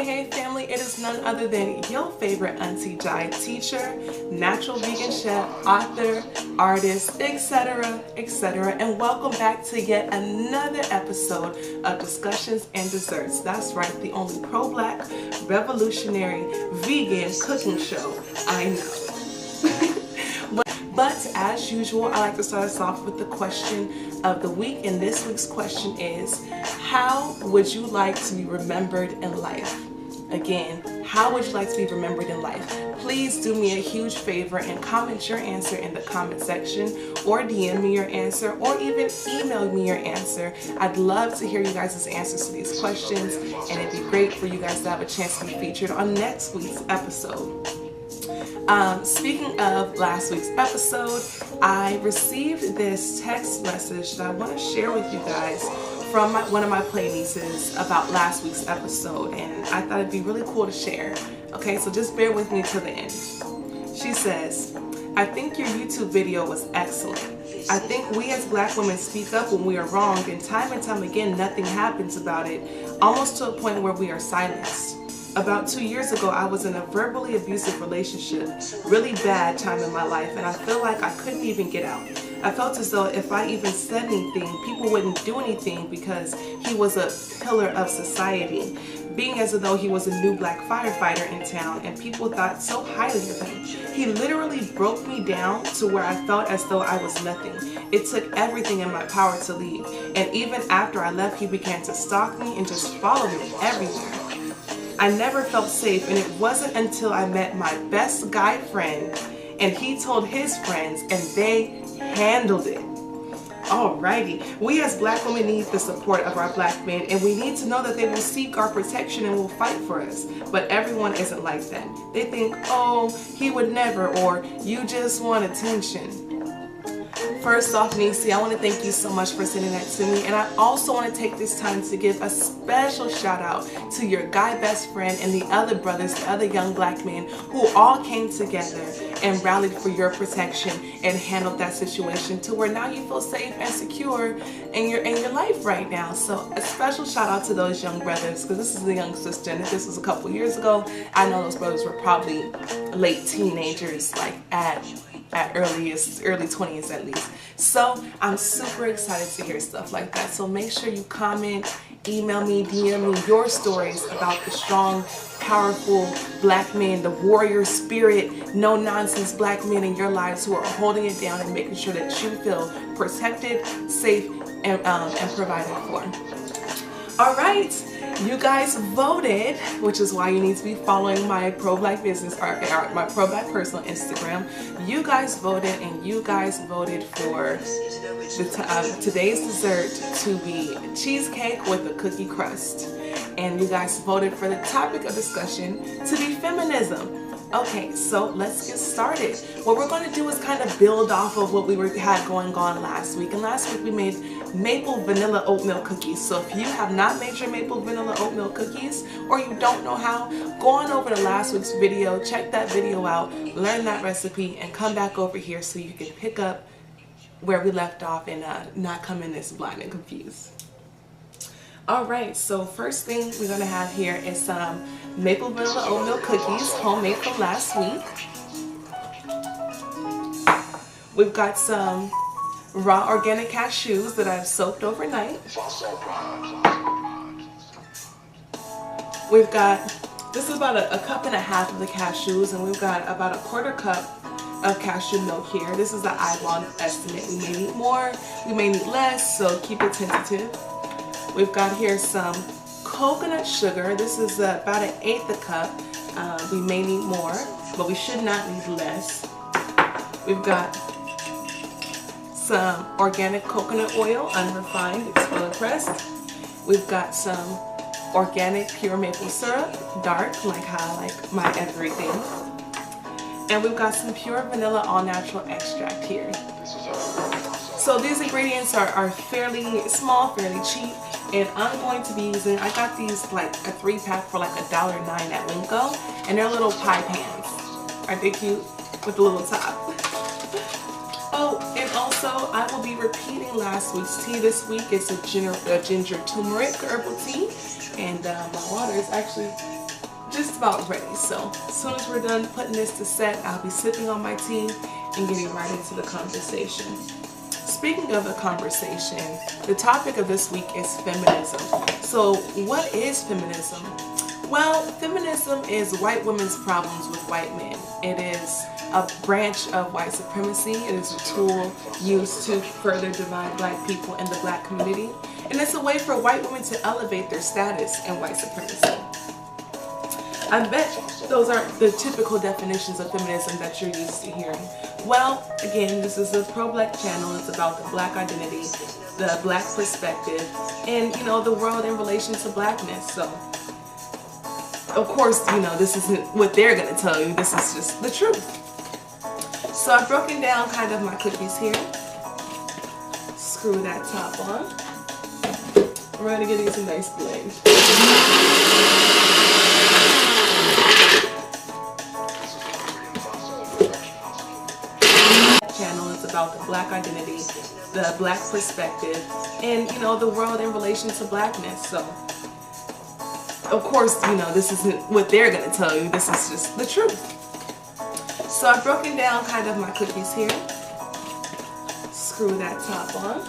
Hey family, it is none other than your favorite Auntie Jai, teacher, natural vegan chef, author, artist, etc., etc. And welcome back to yet another episode of Discussions and Desserts. That's right, the only pro-black, revolutionary, vegan cooking show I know. But as usual, I like to start us off with the question of the week, and this week's question is, how would you like to be remembered in life? Again, how would you like to be remembered in life? Please do me a huge favor and comment your answer in the comment section, or DM me your answer, or even email me your answer. I'd love to hear you guys' answers to these questions, and it'd be great for you guys to have a chance to be featured on next week's episode. Speaking of last week's episode, I received this text message that I want to share with you guys from one of my playnieces about last week's episode, and I thought it'd be really cool to share. Okay, so just bear with me to the end. She says, "I think your YouTube video was excellent. I think we as black women speak up when we are wronged, and time again nothing happens about it, almost to a point where we are silenced. About 2 years ago, I was in a verbally abusive relationship, really bad time in my life, and I feel like I couldn't even get out. I felt as though if I even said anything, people wouldn't do anything because he was a pillar of society, being as though he was a new black firefighter in town, and people thought so highly of him. He literally broke me down to where I felt as though I was nothing. It took everything in my power to leave, and even after I left, he began to stalk me and just follow me everywhere. I never felt safe, and it wasn't until I met my best guy friend and he told his friends and they handled it." Alrighty, we as black women need the support of our black men, and we need to know that they will seek our protection and will fight for us. But everyone isn't like that. They think, oh, he would never, or you just want attention. First off, Nisi, I want to thank you so much for sending that to me, and I also want to take this time to give a special shout out to your guy best friend and the other brothers, the other young black men who all came together and rallied for your protection and handled that situation to where now you feel safe and secure in your life right now. So a special shout out to those young brothers, because this is a young sister, and if this was a couple years ago, I know those brothers were probably late teenagers, like at early 20s at least. So I'm super excited to hear stuff like that. So make sure you comment, email me, DM me your stories about the strong, powerful black men, the warrior spirit, no nonsense black men in your lives who are holding it down and making sure that you feel protected, safe, and provided for. All right, you guys voted, which is why you need to be following my pro-black business or my pro-black personal Instagram. You guys voted, and you guys voted for today's dessert to be cheesecake with a cookie crust. And you guys voted for the topic of discussion to be feminism. Okay, so let's get started. What we're going to do is kind of build off of what we had going on last week. And last week we made maple vanilla oatmeal cookies. So if you have not made your maple vanilla oatmeal cookies, or you don't know how, go on over to last week's video, check that video out, learn that recipe, and come back over here so you can pick up where we left off and not come in this blind and confused. Alright, so first thing we're going to have here is some maple vanilla oatmeal cookies, homemade from last week. We've got some raw organic cashews that I've soaked overnight. We've got, this is about a cup and a half of the cashews, and we've got about a quarter cup of cashew milk here. This is the eyeball estimate. We may need more, we may need less, so keep it tentative. We've got here some coconut sugar. This is about 1/8 a cup. We may need more, but we should not need less. We've got some organic coconut oil, unrefined, it's well pressed. We've got some organic pure maple syrup, dark, like how I like my everything. And we've got some pure vanilla all-natural extract here. So these ingredients are fairly small, fairly cheap, and I'm going to be using, I got these like a 3-pack for like $1.09 at Winco, and they're little pie pans. Aren't they cute? With the little top. Oh, and also I will be repeating last week's tea this week. It's a ginger turmeric herbal tea, and my water is actually just about ready. So as soon as we're done putting this to set, I'll be sipping on my tea and getting right into the conversation. Speaking of a conversation, the topic of this week is feminism. So what is feminism? Well, feminism is white women's problems with white men. It is a branch of white supremacy. It is a tool used to further divide black people in the black community. And it's a way for white women to elevate their status in white supremacy. I bet those aren't the typical definitions of feminism that you're used to hearing. Well, again, this is a pro-black channel. It's about the black identity, the black perspective, and, you know, the world in relation to blackness. So, of course, you know, this isn't what they're going to tell you. This is just the truth. So I've broken down kind of my cookies here. Screw that top on. We're going to get these a nice blend. Channel is about the black identity, the black perspective, and, you know, the world in relation to blackness. So, of course, you know, this isn't what they're going to tell you. This is just the truth. So I've broken down kind of my cookies here. Screw that top on.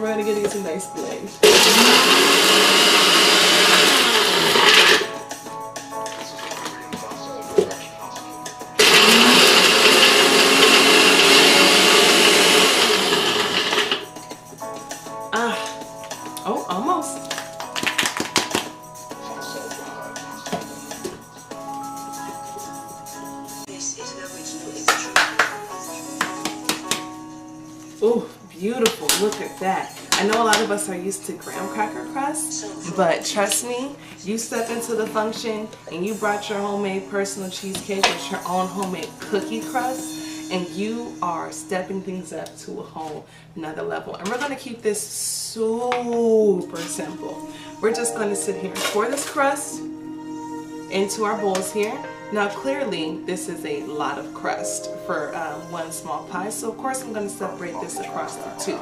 We're going to get these a nice blend. Oh, almost. Oh, beautiful. Look at that. I know a lot of us are used to graham cracker crust, but trust me, you step into the function and you brought your homemade personal cheesecake with your own homemade cookie crust, and you are stepping things up to a whole nother level. And we're going to keep this super simple. We're just going to sit here and pour this crust into our bowls here. Now clearly this is a lot of crust for one small pie, so of course I'm going to separate this across the two.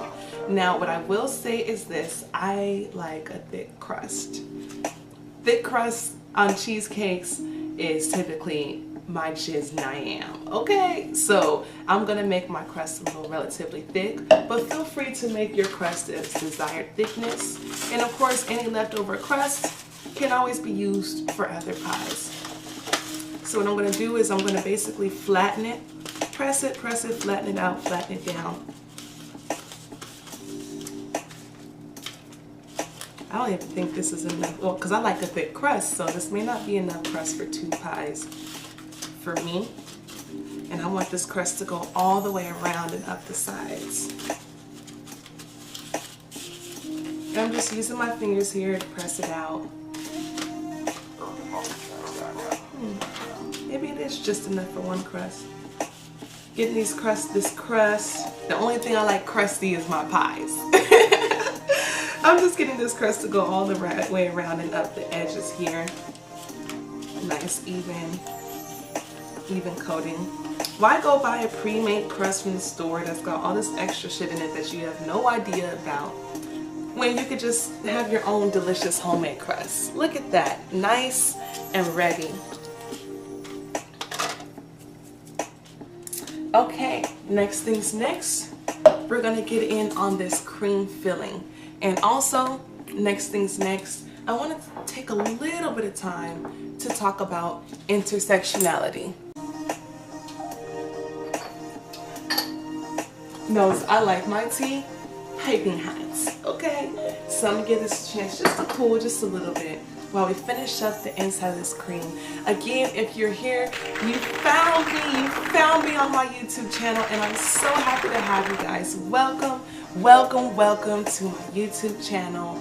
Now what I will say is this: I like a thick crust. Thick crust on cheesecakes is typically my jylynnheads. Okay, so I'm gonna make my crust a little relatively thick, but feel free to make your crust as desired thickness. And of course, any leftover crust can always be used for other pies. So what I'm gonna do is I'm gonna basically flatten it, press it, flatten it out, flatten it down. I don't even think this is enough, well, because I like a thick crust, so this may not be enough crust for two pies for me. And I want this crust to go all the way around and up the sides. And I'm just using my fingers here to press it out. Maybe it is just enough for one crust. Getting this crust, the only thing I like crusty is my pies. I'm just getting this crust to go all the right way around and up the edges here. Nice even coating. Why go buy a pre-made crust from the store that's got all this extra shit in it that you have no idea about, when you could just have your own delicious homemade crust? Look at that, nice and ready. Okay, next things next, we're gonna get in on this cream filling. And also, next things next, I want to take a little bit of time to talk about intersectionality. Knows I like my tea piping hot, okay? So I'm gonna give this a chance just to cool just a little bit while we finish up the inside of this cream. Again, if you're here, you found me on my YouTube channel, and I'm so happy to have you guys. Welcome to my YouTube channel.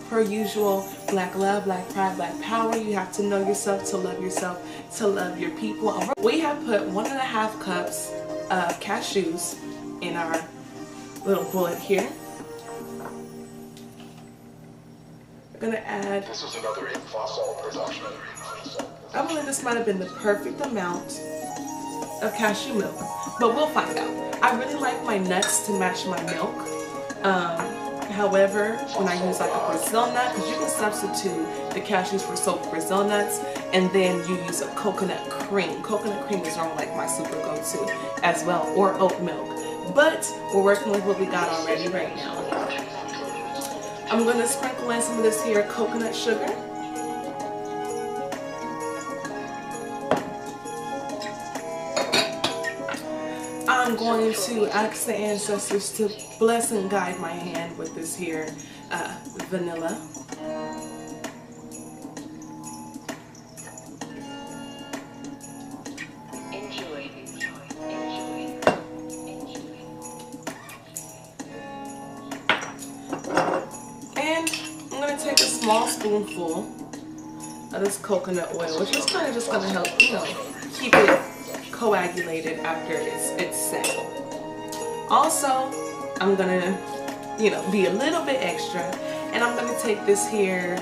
Per usual, Black love, Black pride, Black power. You have to know yourself, to love your people. We have put 1.5 cups of cashews in our little bullet here. We're gonna add, this is another fossil production. I believe this might have been the perfect amount of cashew milk, but we'll find out. I really like my nuts to match my milk. However, when I use like a Brazil nut, because you can substitute the cashews for soaked Brazil nuts, and then you use a coconut cream. Coconut cream is normally like my super go-to as well, or oat milk. But we're working with what we got already right now. I'm going to sprinkle in some of this here coconut sugar. I'm going to ask the ancestors to bless and guide my hand with this here vanilla. Enjoy. And I'm going to take a small spoonful of this coconut oil, which is kind of just going to help, you know, keep it coagulated after it's set. Also, I'm gonna, you know, be a little bit extra, and I'm gonna take this here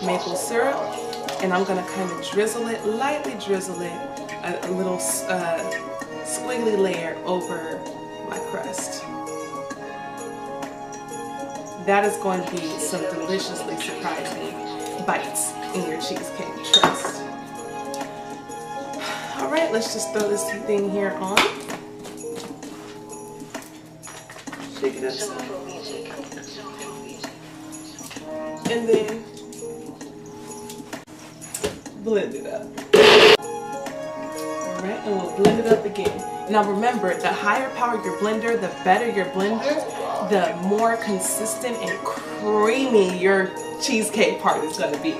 maple syrup, and I'm gonna kind of drizzle it, lightly drizzle it, a little squiggly layer over my crust. That is going to be some deliciously surprising bites in your cheesecake, trust. Alright, let's just throw this thing here on. Shake it up some. And then blend it up. Alright, and we'll blend it up again. Now remember, the higher power your blender, the better your blender, the more consistent and creamy your cheesecake part is going to be.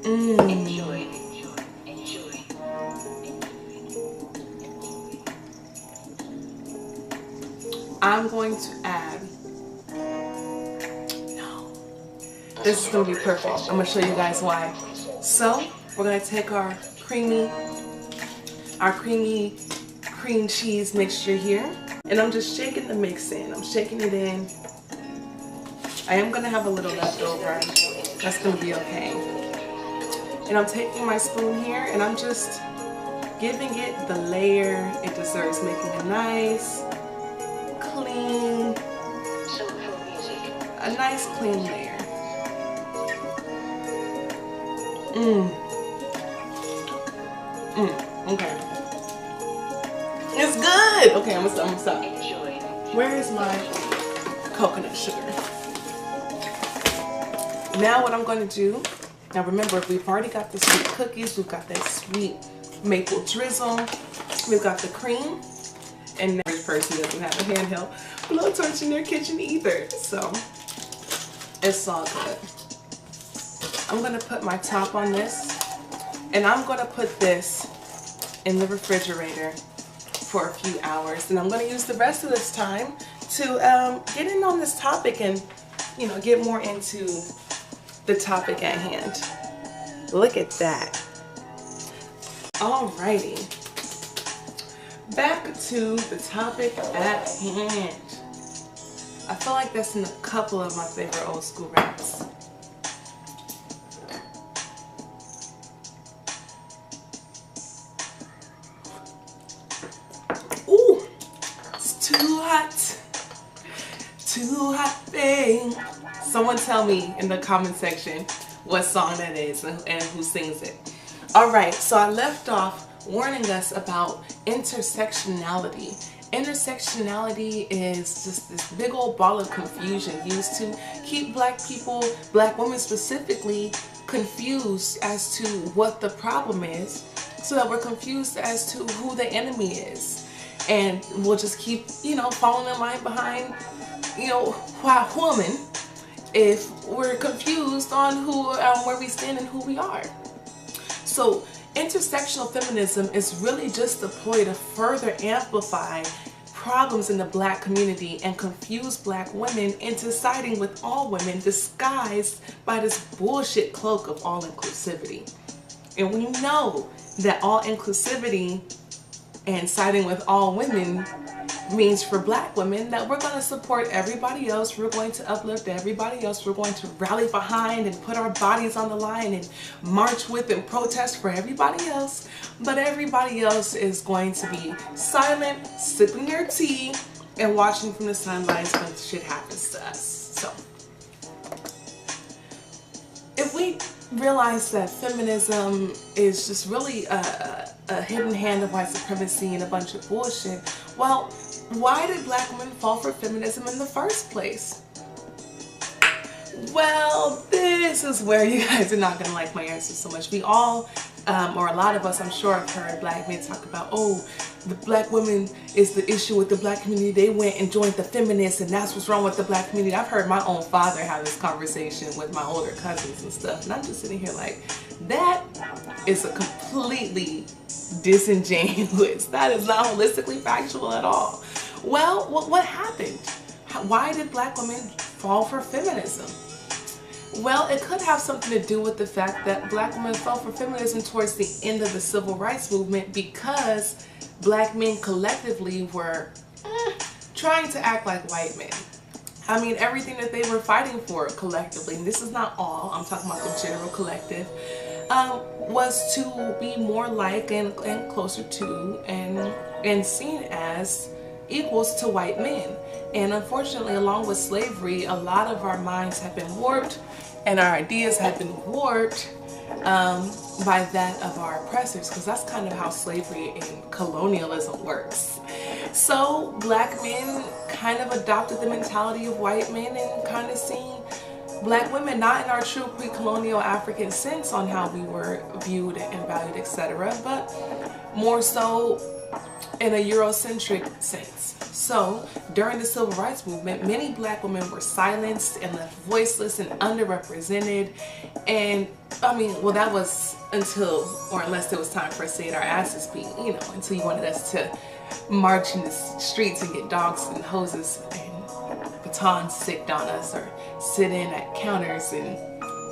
Enjoy. I'm going to add, this is going to be perfect. I'm going to show you guys why. So we're going to take our creamy cream cheese mixture here, and I'm just shaking the mix in. I'm shaking it in. I am going to have a little left over. That's going to be okay. And I'm taking my spoon here, and I'm just giving it the layer it deserves, making a nice, clean, clean layer. Okay. It's good! Okay, I'm gonna stop. Where is my coconut sugar? Now what I'm going to do, now remember, we've already got the sweet cookies, we've got that sweet maple drizzle, we've got the cream, and now this person doesn't have a handheld blowtorch in their kitchen either, so it's all good. I'm going to put my top on this, and I'm going to put this in the refrigerator for a few hours, and I'm going to use the rest of this time to get in on this topic and, you know, get more into the topic at hand. Look at that. Alrighty, back to the topic at hand. I feel like that's in a couple of my favorite old school raps. Ooh, it's too hot, babe. Someone tell me in the comment section what song that is and who sings it. Alright, so I left off warning us about intersectionality. Intersectionality is just this big old ball of confusion used to keep black people, black women specifically, confused as to what the problem is, so that we're confused as to who the enemy is. And we'll just keep, you know, falling in line behind, you know, white woman, if we're confused on who, where we stand and who we are. So intersectional feminism is really just a ploy to further amplify problems in the black community and confuse black women into siding with all women, disguised by this bullshit cloak of all inclusivity. And we know that all inclusivity and siding with all women means for black women that we're going to support everybody else, we're going to uplift everybody else, we're going to rally behind and put our bodies on the line and march with and protest for everybody else, but everybody else is going to be silent, sipping their tea, and watching from the sidelines when shit happens to us. So, if we realize that feminism is just really a hidden hand of white supremacy and a bunch of bullshit, well, why did black women fall for feminism in the first place? Well, this is where you guys are not going to like my answer so much. We all, or a lot of us, I'm sure, have heard black men talk about, oh, the black women is the issue with the black community. They went and joined the feminists and that's what's wrong with the black community. I've heard my own father have this conversation with my older cousins and stuff. And I'm just sitting here like, that is a completely disingenuous. That is not holistically factual at all. Well, what happened? Why did black women fall for feminism? Well, it could have something to do with the fact that black women fell for feminism towards the end of the civil rights movement because black men collectively were trying to act like white men. I mean, everything that they were fighting for collectively, and this is not all, I'm talking about the general collective, was to be more like and closer to and seen as equals to white men. And unfortunately, along with slavery, a lot of our minds have been warped and our ideas have been warped by that of our oppressors, because that's kind of how slavery and colonialism works. So black men kind of adopted the mentality of white men and kind of seen black women not in our true pre-colonial African sense on how we were viewed and valued, etc., but more so in a Eurocentric sense. So during the civil rights movement, many black women were silenced and left voiceless and underrepresented. And I mean, well, that was until, or unless it was time for us to get our asses beat, you know, until you wanted us to march in the streets and get dogs and hoses and batons sicked on us, or sit in at counters and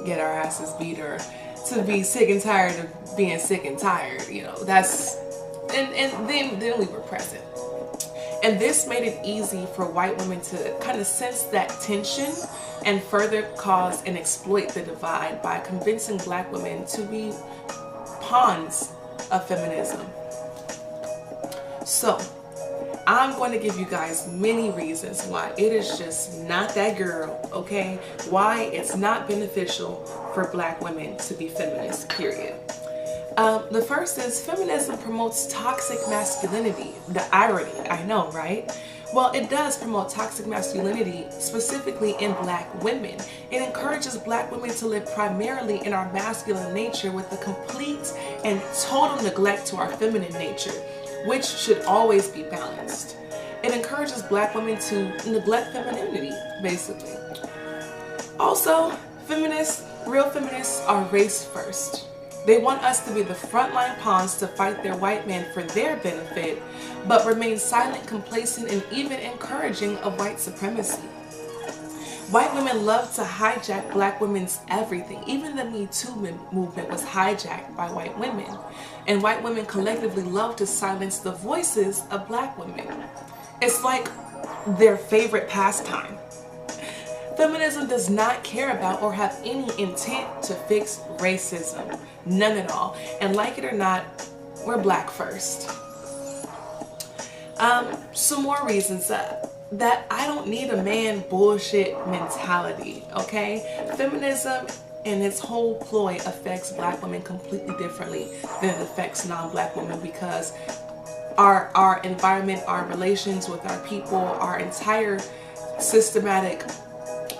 get our asses beat, or to be sick and tired of being sick and tired, you know. That's, and then we were present. And this made it easy for white women to kind of sense that tension and further cause and exploit the divide by convincing black women to be pawns of feminism. So, I'm going to give you guys many reasons why it is just not that girl, okay? Why it's not beneficial for black women to be feminists, period. The first is feminism promotes toxic masculinity. The irony, I know, right? Well, it does promote toxic masculinity, specifically in black women. It encourages black women to live primarily in our masculine nature with a complete and total neglect to our feminine nature, which should always be balanced. It encourages black women to neglect femininity, basically. Also, real feminists are race first. They want us to be the frontline pawns to fight their white men for their benefit, but remain silent, complacent, and even encouraging of white supremacy. White women love to hijack black women's everything. Even the Me Too movement was hijacked by white women. And white women collectively love to silence the voices of black women. It's like their favorite pastime. Feminism does not care about or have any intent to fix racism. None at all. And like it or not, we're black first. Some more reasons that I don't need a man bullshit mentality, okay? Feminism and its whole ploy affects black women completely differently than it affects non-black women, because our environment, our relations with our people, our entire systematic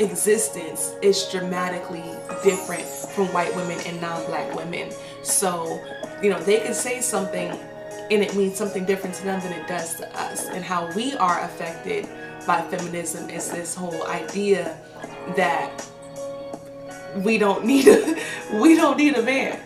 existence is dramatically different from white women and non-black women. So, you know, they can say something and it means something different to them than it does to us. And how we are affected by feminism is this whole idea that we don't need a man.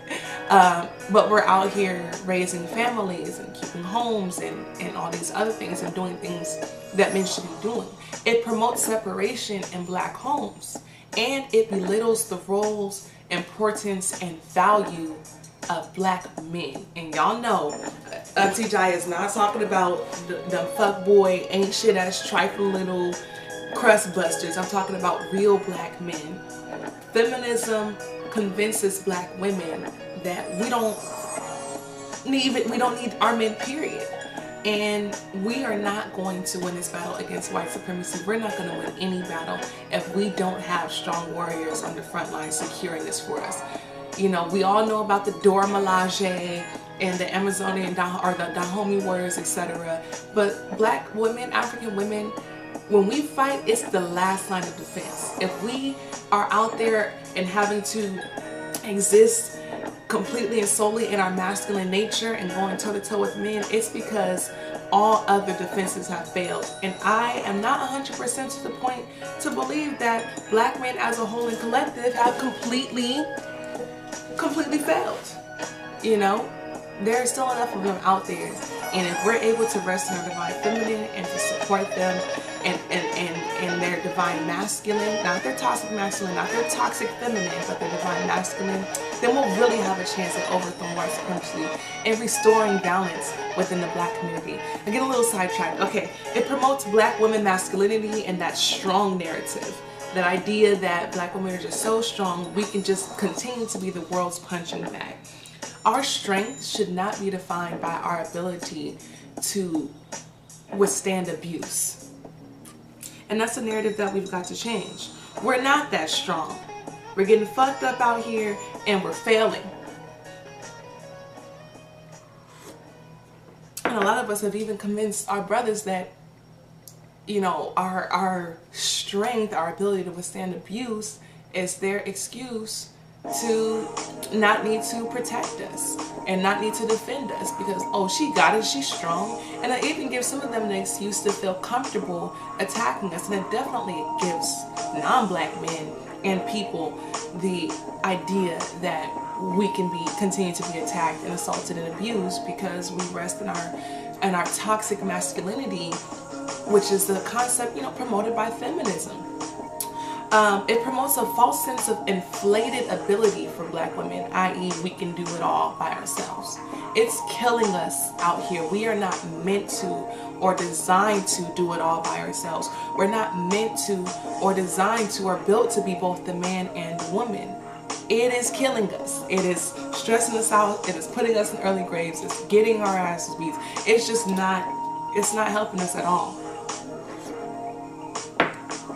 But we're out here raising families and keeping homes and all these other things and doing things that men should be doing. It promotes separation in black homes, and it belittles the roles, importance, and value of black men. And y'all know, Auntie Jai is not talking about the fuckboy, ain't shit ass trifling little crust busters. I'm talking about real black men. Feminism convinces black women that we don't need our men, period. And we are not going to win this battle against white supremacy. We're not going to win any battle if we don't have strong warriors on the front line securing this for us. You know, we all know about the Dora Milaje and the Amazonian or the Dahomey warriors, etc. But black women, African women, when we fight, it's the last line of defense. If we are out there and having to exist completely and solely in our masculine nature and going toe-to-toe with men, it's because all other defenses have failed. And I am not 100% to the point to believe that black men as a whole and collective have completely failed. You know, there are still enough of them out there, and if we're able to rest in our divine feminine and to support them and their divine masculine, not their toxic masculine, not their toxic feminine, but their divine masculine, then we'll really have a chance at overthrowing white supremacy and restoring balance within the black community. I get a little sidetracked. Okay, it promotes black women masculinity and that strong narrative. That idea that black women are just so strong, we can just continue to be the world's punching bag. Our strength should not be defined by our ability to withstand abuse. And that's a narrative that we've got to change. We're not that strong. We're getting fucked up out here and we're failing. And a lot of us have even convinced our brothers that, you know, our strength, our ability to withstand abuse is their excuse to not need to protect us and not need to defend us because, oh, she got it, she's strong. And it even gives some of them an excuse to feel comfortable attacking us. And it definitely gives non-black men and people the idea that we can continue to be attacked and assaulted and abused because we rest in our toxic masculinity, which is the concept, you know, promoted by feminism. It promotes a false sense of inflated ability for black women, i.e. we can do it all by ourselves. It's killing us out here. We are not meant to or designed to do it all by ourselves. We're not meant to or designed to or built to be both the man and the woman. It is killing us. It is stressing us out. It is putting us in early graves. It's getting our asses beat. It's just not, it's not helping us at all.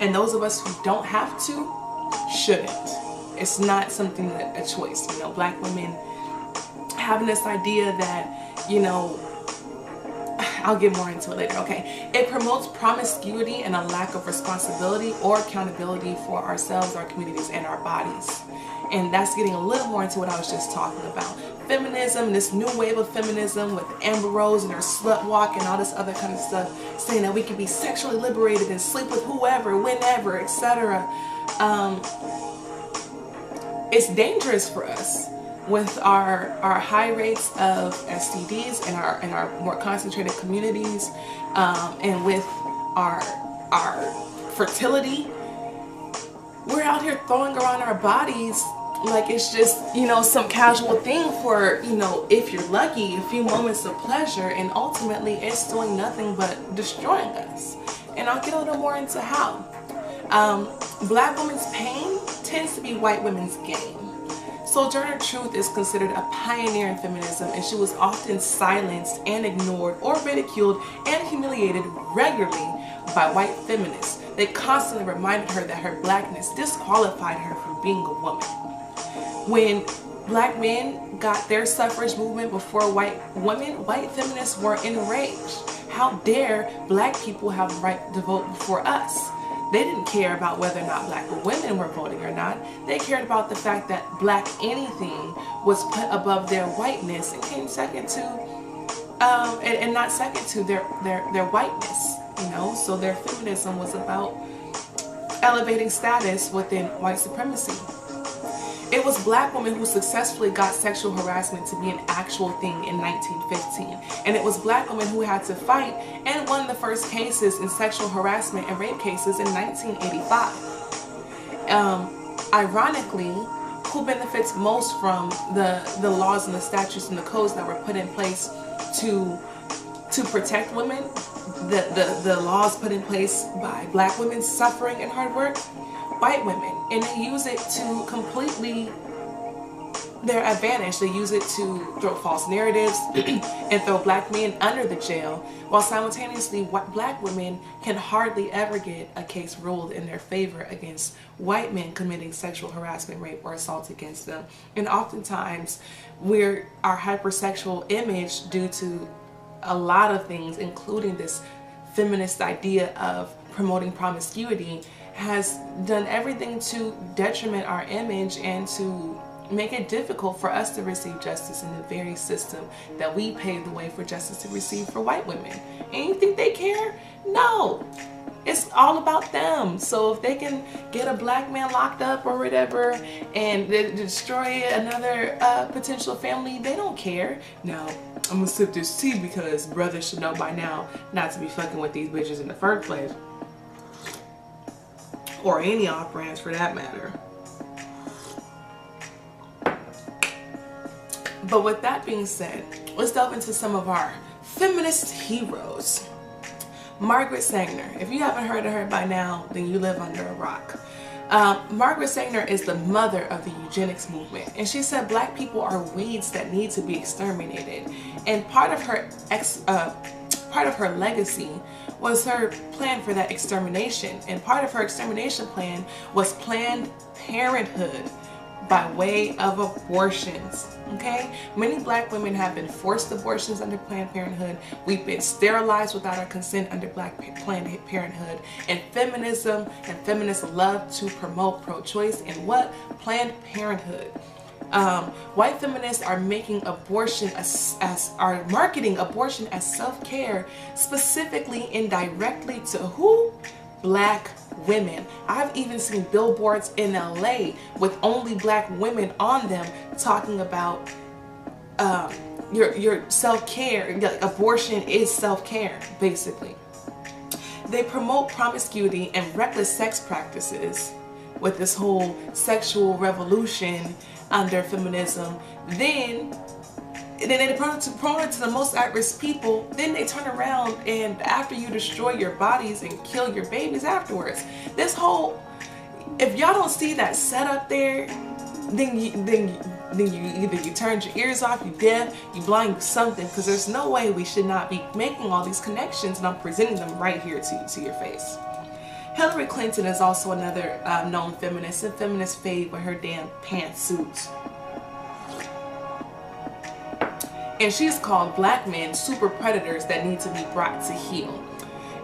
And those of us who don't have to, shouldn't. It's not something that a choice. You know, black women having this idea that, you know, I'll get more into it later, okay? It promotes promiscuity and a lack of responsibility or accountability for ourselves, our communities, and our bodies. And that's getting a little more into what I was just talking about. Feminism, this new wave of feminism with Amber Rose and her slut walk and all this other kind of stuff, saying that we can be sexually liberated and sleep with whoever, whenever, etc. It's dangerous for us with our high rates of STDs and our more concentrated communities, and with our fertility. We're out here throwing around our bodies like it's just, you know, some casual thing for, you know, if you're lucky, a few moments of pleasure, and ultimately it's doing nothing but destroying us. And I'll get a little more into how. Black women's pain tends to be white women's gain. Sojourner Truth is considered a pioneer in feminism, and she was often silenced and ignored or ridiculed and humiliated regularly by white feminists. They constantly reminded her that her blackness disqualified her from being a woman. When black men got their suffrage movement before white women, white feminists were enraged. How dare black people have the right to vote before us? They didn't care about whether or not black women were voting or not. They cared about the fact that black anything was put above their whiteness and came second to, and not second to their whiteness. You know, so their feminism was about elevating status within white supremacy. It was black women who successfully got sexual harassment to be an actual thing in 1915. And it was black women who had to fight and won the first cases in sexual harassment and rape cases in 1985. Ironically, who benefits most from the laws and the statutes and the codes that were put in place to protect women, the laws put in place by black women suffering and hard work, white women, and they use it to completely their advantage. They use it to throw false narratives and throw black men under the jail, while simultaneously black women can hardly ever get a case ruled in their favor against white men committing sexual harassment, rape, or assault against them. And oftentimes our hypersexual image, due to a lot of things, including this feminist idea of promoting promiscuity, has done everything to detriment our image and to make it difficult for us to receive justice in the very system that we paved the way for justice to receive for white women. And you think they care? No. It's all about them. So if they can get a black man locked up or whatever and destroy another potential family, they don't care. Now, I'm gonna sip this tea because brothers should know by now not to be fucking with these bitches in the first place. Or any off-brands for that matter. But with that being said, let's delve into some of our feminist heroes. Margaret Sanger. If you haven't heard of her by now, then you live under a rock. Margaret Sanger is the mother of the eugenics movement, and she said black people are weeds that need to be exterminated. And part of her legacy was her plan for that extermination. And part of her extermination plan was Planned Parenthood by way of abortions. Okay, many black women have been forced abortions under Planned Parenthood. We've been sterilized without our consent under Planned Parenthood. And feminism and feminists love to promote pro-choice and what? Planned Parenthood. White feminists are making abortion are marketing abortion as self-care, specifically indirectly to who? Black women. I've even seen billboards in LA with only black women on them talking about your self-care. Like, abortion is self-care, basically. They promote promiscuity and reckless sex practices with this whole sexual revolution under feminism. Then they promote it to the most at-risk people. Then they turn around and after you destroy your bodies and kill your babies afterwards. This whole, if y'all don't see that setup there, then you either you turned your ears off, you deaf, you blind, something, because there's no way we should not be making all these connections, and I'm presenting them right here to your face. Hillary Clinton is also another known feminist, and feminist fave with her damn pantsuits. And she's called black men super predators that need to be brought to heel.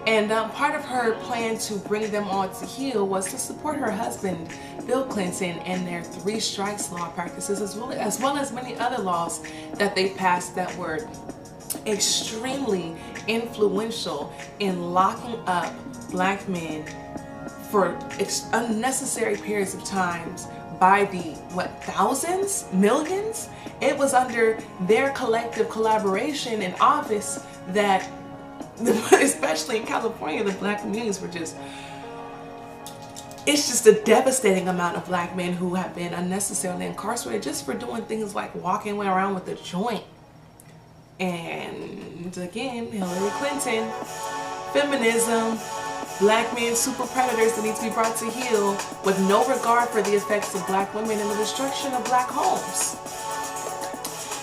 And part of her plan to bring them all to heel was to support her husband, Bill Clinton, and their 3 strikes law practices, as well as many other laws that they passed that were extremely influential in locking up black men for unnecessary periods of times by the, thousands, millions? It was under their collective collaboration in office that, especially in California, the black communities were just, it's just a devastating amount of black men who have been unnecessarily incarcerated just for doing things like walking around with a joint. And again, Hillary Clinton, feminism, black men super predators that need to be brought to heel with no regard for the effects of black women and the destruction of black homes.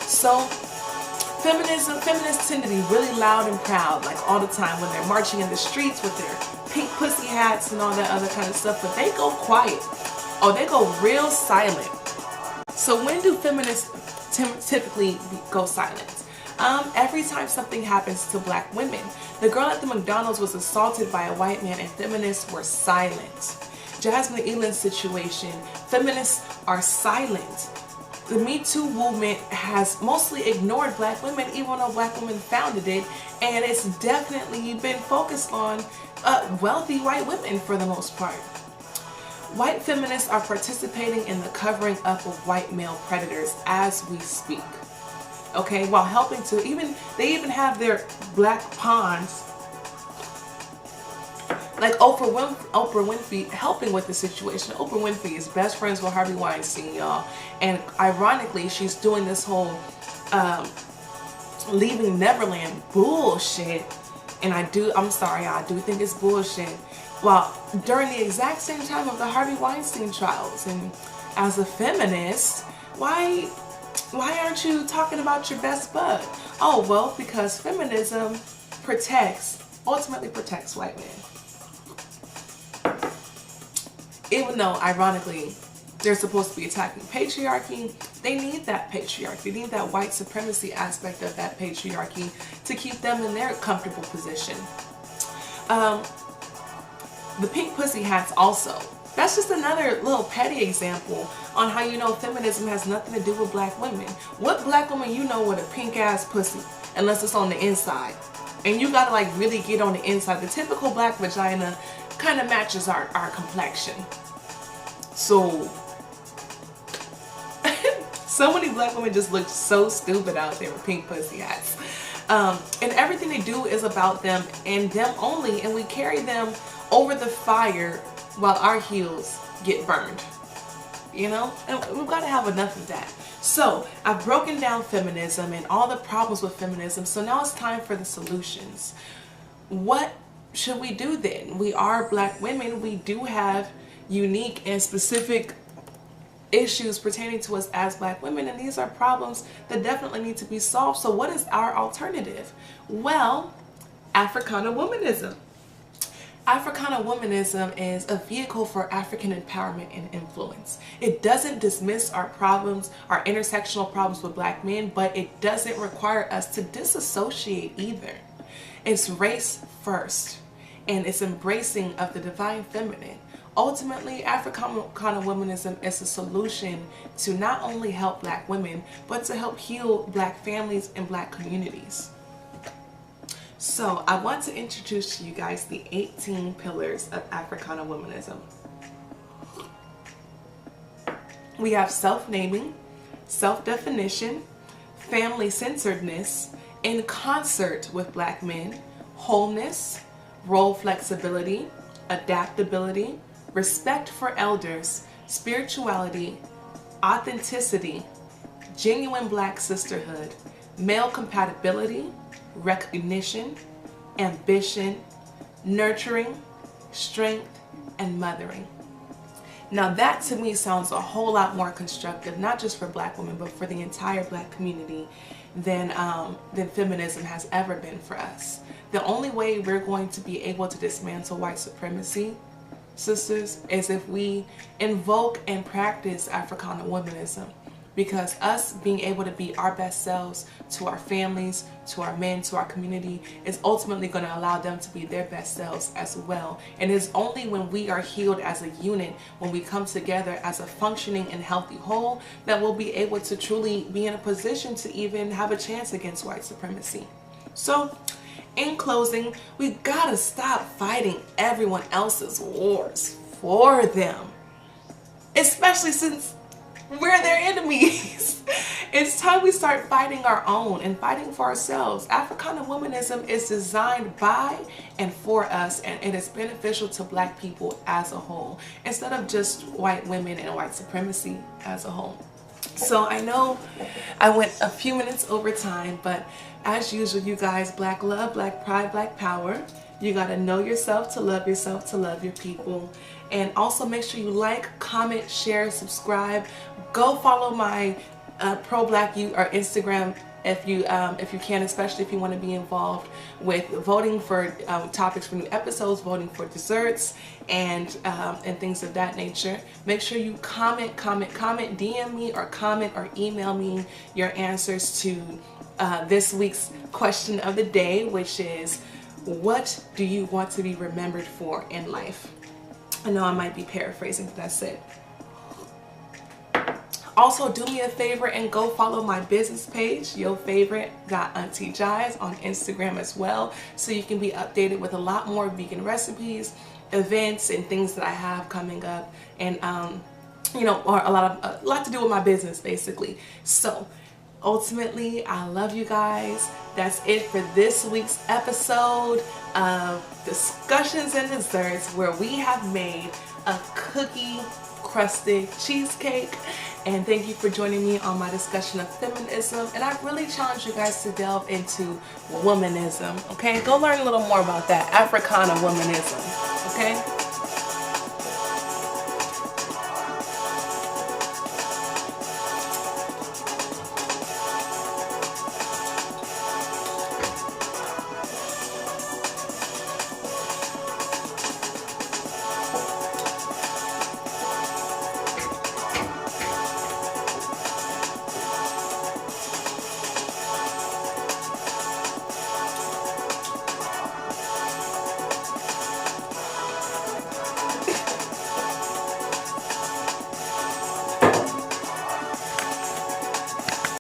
So feminists tend to be really loud and proud, like all the time when they're marching in the streets with their pink pussy hats and all that other kind of stuff, but they go quiet. Oh, they go real silent. So when do feminists typically go silent? Every time something happens to black women. The girl at the McDonald's was assaulted by a white man and feminists were silent. Jasmine Eland's situation, feminists are silent. The Me Too movement has mostly ignored black women, even though black women founded it, and it's definitely been focused on wealthy white women for the most part. White feminists are participating in the covering up of white male predators as we speak. Okay, while helping to they even have their black pawns, like Oprah Winfrey helping with the situation. Oprah Winfrey is best friends with Harvey Weinstein, y'all, and ironically, she's doing this whole Leaving Neverland bullshit. And I do think it's bullshit. Well, during the exact same time of the Harvey Weinstein trials, and as a feminist, why aren't you talking about your best bud? Oh, well, because feminism ultimately protects white men. Even though, ironically, they're supposed to be attacking patriarchy, they need that patriarchy. They need that white supremacy aspect of that patriarchy to keep them in their comfortable position. The pink pussy hats also. That's just another little petty example on how you know feminism has nothing to do with black women. What black woman you know with a pink ass pussy, unless it's on the inside? And you gotta like really get on the inside. The typical black vagina kind of matches our complexion. So so many black women just look so stupid out there with pink pussy hats. And everything they do is about them and them only, and we carry them over the fire while our heels get burned. You know? And we've got to have enough of that. So, I've broken down feminism and all the problems with feminism, so now it's time for the solutions. What should we do then? We are black women. We do have unique and specific issues pertaining to us as black women, and these are problems that definitely need to be solved. So what is our alternative? Well, Africana womanism. Africana womanism is a vehicle for African empowerment and influence. It doesn't dismiss our problems, our intersectional problems with black men, but it doesn't require us to disassociate either. It's race first, and it's embracing of the divine feminine. Ultimately, Africana womanism is a solution to not only help black women, but to help heal black families and black communities. So, I want to introduce to you guys the 18 pillars of Africana womanism. We have self-naming, self-definition, family-centeredness, in concert with black men, wholeness, role flexibility, adaptability, respect for elders, spirituality, authenticity, genuine black sisterhood, male compatibility, recognition, ambition, nurturing, strength, and mothering. Now that to me sounds a whole lot more constructive, not just for black women, but for the entire black community than feminism has ever been for us. The only way we're going to be able to dismantle white supremacy, sisters, is if we invoke and practice Africana womanism. Because us being able to be our best selves to our families, to our men, to our community, is ultimately going to allow them to be their best selves as well. And it's only when we are healed as a unit, when we come together as a functioning and healthy whole, that we'll be able to truly be in a position to even have a chance against white supremacy. So, in closing, we gotta stop fighting everyone else's wars for them. Especially since we're their enemies. It's time we start fighting our own and fighting for ourselves. Africana womanism is designed by and for us, and it is beneficial to black people as a whole, instead of just white women and white supremacy as a whole. So I know I went a few minutes over time, but as usual, you guys, black love, black pride, black power. You gotta know yourself to love your people. And also make sure you like, comment, share, subscribe. Go follow my pro-black youth or Instagram if you can, especially if you want to be involved with voting for topics for new episodes, voting for desserts, and things of that nature. Make sure you comment, DM me or comment or email me your answers to this week's question of the day, which is, what do you want to be remembered for in life? I know I might be paraphrasing, but that's it. Also, do me a favor and go follow my business page, Your Favorite Auntie Jy's, on Instagram as well, so you can be updated with a lot more vegan recipes, events, and things that I have coming up, and you know, or a lot to do with my business, basically. So, ultimately, I love you guys. That's it for this week's episode of Discussions and Desserts, where we have made a cookie crusted cheesecake. And thank you for joining me on my discussion of feminism. And I really challenge you guys to delve into womanism, okay? Go learn a little more about that, Africana womanism, okay?